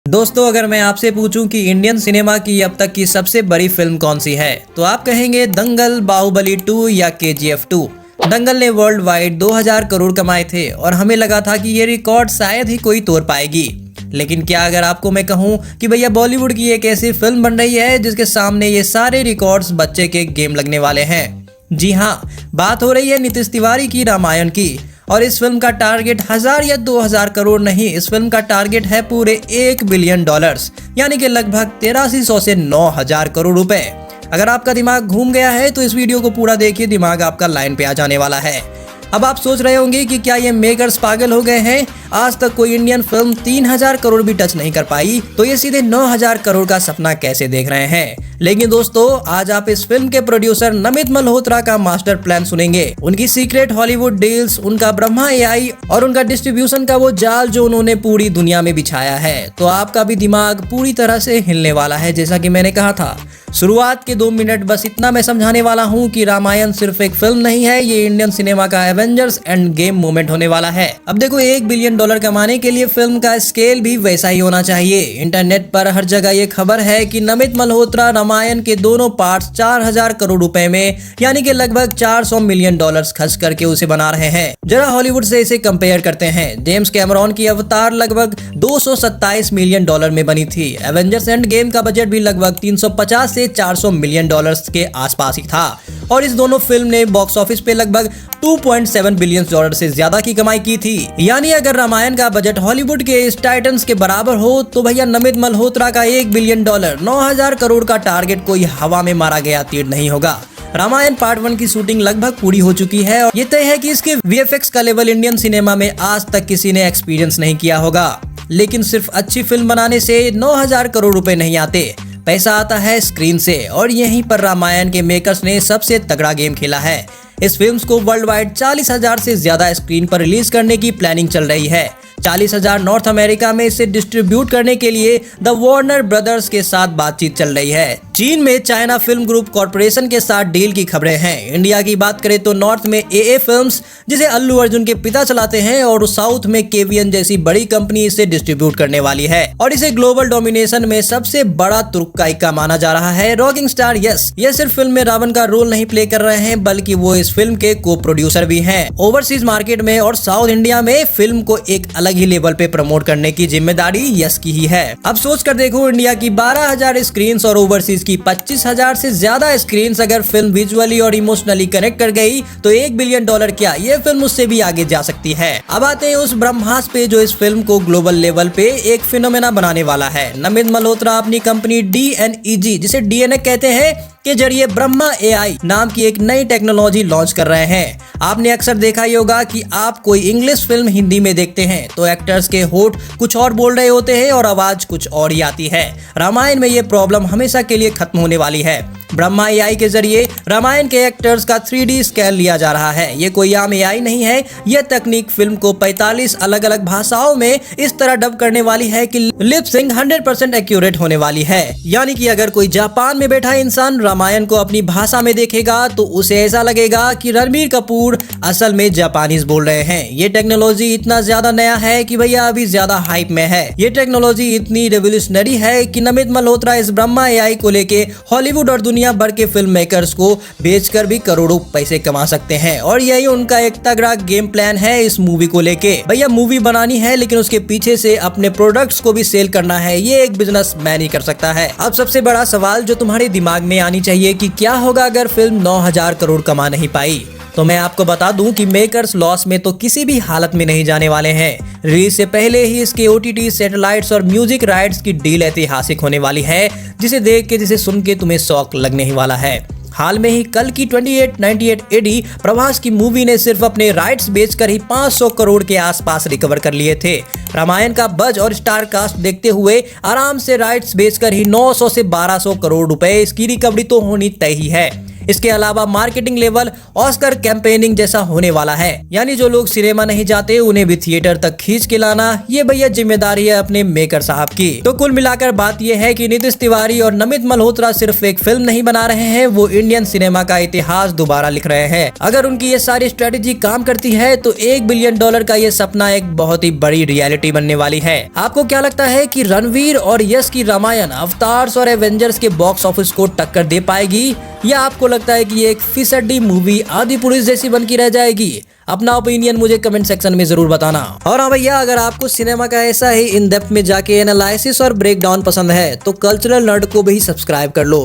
दोस्तों, अगर मैं आपसे पूछूं कि इंडियन सिनेमा की अब तक की सबसे बड़ी फिल्म कौन सी है, तो आप कहेंगे दंगल, बाहुबली 2 या KGF 2। दंगल ने वर्ल्ड वाइड 2000 करोड़ कमाए थे और हमें लगा था कि ये रिकॉर्ड शायद ही कोई तोड़ पाएगी। लेकिन क्या अगर आपको मैं कहूं कि भैया बॉलीवुड की एक ऐसी फिल्म बन रही है जिसके सामने ये सारे रिकॉर्ड्स बच्चे के गेम लगने वाले हैं। जी हाँ, बात हो रही है नीतीश तिवारी की रामायण की। और इस फिल्म का टारगेट 1000 या 2000 करोड़ नहीं, इस फिल्म का टारगेट है पूरे $1 बिलियन, यानी कि लगभग 8300 से 9000 करोड़ रुपए। अगर आपका दिमाग घूम गया है तो इस वीडियो को पूरा देखिए, दिमाग आपका लाइन पे आ जाने वाला है। अब आप सोच रहे होंगे कि क्या ये मेकर्स पागल हो गए हैं, आज तक कोई इंडियन फिल्म 3000 करोड़ भी टच नहीं कर पाई, तो ये सीधे 9000 करोड़ का सपना कैसे देख रहे हैं। लेकिन दोस्तों, आज आप इस फिल्म के प्रोड्यूसर नमित मल्होत्रा का मास्टर प्लान सुनेंगे, उनकी सीक्रेट हॉलीवुड डील्स, उनका ब्रह्मा AI और उनका डिस्ट्रीब्यूशन का वो जाल जो उन्होंने पूरी दुनिया में बिछाया है। तो आपका भी दिमाग पूरी तरह से हिलने वाला है। जैसा कि मैंने कहा था, शुरुआत के 2 मिनट बस इतना मैं समझाने वाला हूँ कि रामायण सिर्फ एक फिल्म नहीं है, ये इंडियन सिनेमा का एवेंजर्स एंड गेम मोमेंट होने वाला है। अब देखो, $1 बिलियन कमाने के लिए फिल्म का स्केल भी वैसा ही होना चाहिए। इंटरनेट पर हर जगह ये खबर है कि नमित मल्होत्रा रामायण के दोनों पार्ट्स 4000 करोड़ रुपए में, यानी कि लगभग $400 मिलियन खर्च करके उसे बना रहे हैं। जरा हॉलीवुड से इसे कंपेयर करते हैं। जेम्स कैमरॉन की अवतार लगभग $227 मिलियन में बनी थी। एवेंजर्स एंड गेम का बजट भी लगभग 350 से $400 मिलियन के आसपास ही था। और इस दोनों फिल्म ने बॉक्स ऑफिस पे लगभग $2.7 बिलियन से ज्यादा की कमाई की थी। यानी अगर रामायण का बजट हॉलीवुड के इस टाइटन्स के बराबर हो, तो भैया नमित मल्होत्रा का $1 बिलियन 9000 करोड़ का टारगेट कोई हवा में मारा गया तीर नहीं होगा। रामायण पार्ट 1 की शूटिंग लगभग पूरी हो चुकी है और ये तय है कि इसके VFX का लेवल इंडियन सिनेमा में आज तक किसी ने एक्सपीरियंस नहीं किया होगा। लेकिन सिर्फ अच्छी फिल्म बनाने से 9000 करोड़ रुपए नहीं आते, पैसा आता है स्क्रीन से। और यहीं पर रामायण के मेकर्स ने सबसे तगड़ा गेम खेला है। इस फिल्म को वर्ल्ड वाइड 40,000 से ज्यादा स्क्रीन पर रिलीज करने की प्लानिंग चल रही है। 40,000 नॉर्थ अमेरिका में इसे डिस्ट्रीब्यूट करने के लिए द वार्नर ब्रदर्स के साथ बातचीत चल रही है। चीन में चाइना फिल्म ग्रुप कॉर्पोरेशन के साथ डील की खबरें हैं। इंडिया की बात करें तो नॉर्थ में AA फिल्म्स, जिसे अल्लू अर्जुन के पिता चलाते हैं, और साउथ में KVN जैसी बड़ी कंपनी इसे डिस्ट्रीब्यूट करने वाली है। और इसे ग्लोबल डोमिनेशन में सबसे बड़ा तुर्क का इक्का माना जा रहा है। रॉकिंग स्टार यस, ये सिर्फ फिल्म में रावण का रोल नहीं प्ले कर रहे हैं, बल्कि वो इस फिल्म के को प्रोड्यूसर भी हैं। ओवरसीज मार्केट में और साउथ इंडिया में फिल्म को एक अलग ही लेवल पे प्रमोट करने की जिम्मेदारी यस की ही है। अब सोच कर देखो, इंडिया की 12,000 स्क्रीन और ओवरसीज की 25,000 से ज्यादा स्क्रीन अगर फिल्म विजुअली और इमोशनली कनेक्ट कर गई, तो $1 बिलियन क्या, ये फिल्म उससे भी आगे जा सकती है। अब आते हैं उस ब्रह्मास्त्र पे जो इस फिल्म को ग्लोबल लेवल पे एक फिनोमेना बनाने वाला है। नमित मल्होत्रा अपनी कंपनी DNEG, जिसे DNA कहते हैं, के जरिए ब्रह्मा AI नाम की एक नई टेक्नोलॉजी लॉन्च कर रहे हैं। आपने अक्सर देखा ही होगा कि आप कोई इंग्लिश फिल्म हिंदी में देखते हैं तो एक्टर्स के होठ कुछ और बोल रहे होते हैं और आवाज कुछ और ही आती है। रामायण में ये प्रॉब्लम हमेशा के लिए खत्म होने वाली है। ब्रह्मा AI के जरिए रामायण के एक्टर्स का 3D स्कैन लिया जा रहा है। ये कोई आम AI नहीं है, यह तकनीक फिल्म को 45 अलग अलग भाषाओं में इस तरह डब करने वाली है कि लिप सिंक 100% एक्यूरेट होने वाली है। यानी कि अगर कोई जापान में बैठा इंसान रामायण को अपनी भाषा में देखेगा तो उसे ऐसा लगेगा कि रणबीर कपूर असल में जापानीज बोल रहे हैं। ये टेक्नोलॉजी इतना ज्यादा नया है कि भैया अभी ज्यादा हाइप में है। ये टेक्नोलॉजी इतनी रेवोल्यूशनरी है कि नमित मल्होत्रा इस ब्रह्मा AI को लेके हॉलीवुड और दुनिया भर के फिल्म मेकर्स को बेचकर भी करोड़ों पैसे कमा सकते हैं। और यही उनका एक तगड़ा गेम प्लान है इस मूवी को लेके। भैया मूवी बनानी है, लेकिन उसके पीछे से अपने प्रोडक्ट्स को भी सेल करना है, ये एक बिजनेस मैन ही कर सकता है। अब सबसे बड़ा सवाल जो तुम्हारे दिमाग में आनी चाहिए कि क्या होगा अगर फिल्म 9000 करोड़ कमा नहीं पाई, तो मैं आपको बता दूं कि मेकर्स लॉस में तो किसी भी हालत में नहीं जाने वाले हैं। रिलीज से पहले ही इसके OTT, सैटेलाइट्स और म्यूजिक राइट्स की डील ऐतिहासिक होने वाली है, जिसे देख के, जिसे सुन के तुम्हें शौक लगने ही वाला है। हाल में ही कल की 2898 AD प्रभास की मूवी ने सिर्फ अपने राइट्स बेचकर ही 500 करोड़ के आसपास रिकवर कर लिए थे। रामायण का बज और स्टार कास्ट देखते हुए आराम से राइट्स बेचकर ही 900 से 1200 करोड़ रुपए इसकी रिकवरी तो होनी तय ही है। इसके अलावा मार्केटिंग लेवल ऑस्कर कैंपेनिंग जैसा होने वाला है, यानी जो लोग सिनेमा नहीं जाते उन्हें भी थिएटर तक खींच के लाना, ये भैया जिम्मेदारी है अपने मेकर साहब की। तो कुल मिलाकर बात यह है कि नीतीश तिवारी और नमित मल्होत्रा सिर्फ एक फिल्म नहीं बना रहे हैं, वो इंडियन सिनेमा का इतिहास दोबारा लिख रहे हैं। अगर उनकी ये सारी स्ट्रेटेजी काम करती है तो $1 बिलियन का ये सपना एक बहुत ही बड़ी रियलिटी बनने वाली है। आपको क्या लगता है कि रणवीर और यश की रामायण अवतार्स और एवेंजर्स के बॉक्स ऑफिस को टक्कर दे पाएगी, या आपको लगता है कि ये एक फिसड्डी मूवी आदि पुरुष जैसी बनकर रह जाएगी? अपना ओपिनियन मुझे कमेंट सेक्शन में जरूर बताना। और हाँ भैया, अगर आपको सिनेमा का ऐसा ही इन डेप्थ में जाके एनालिसिस और ब्रेकडाउन पसंद है तो कल्चरल नर्ड को भी सब्सक्राइब कर लो,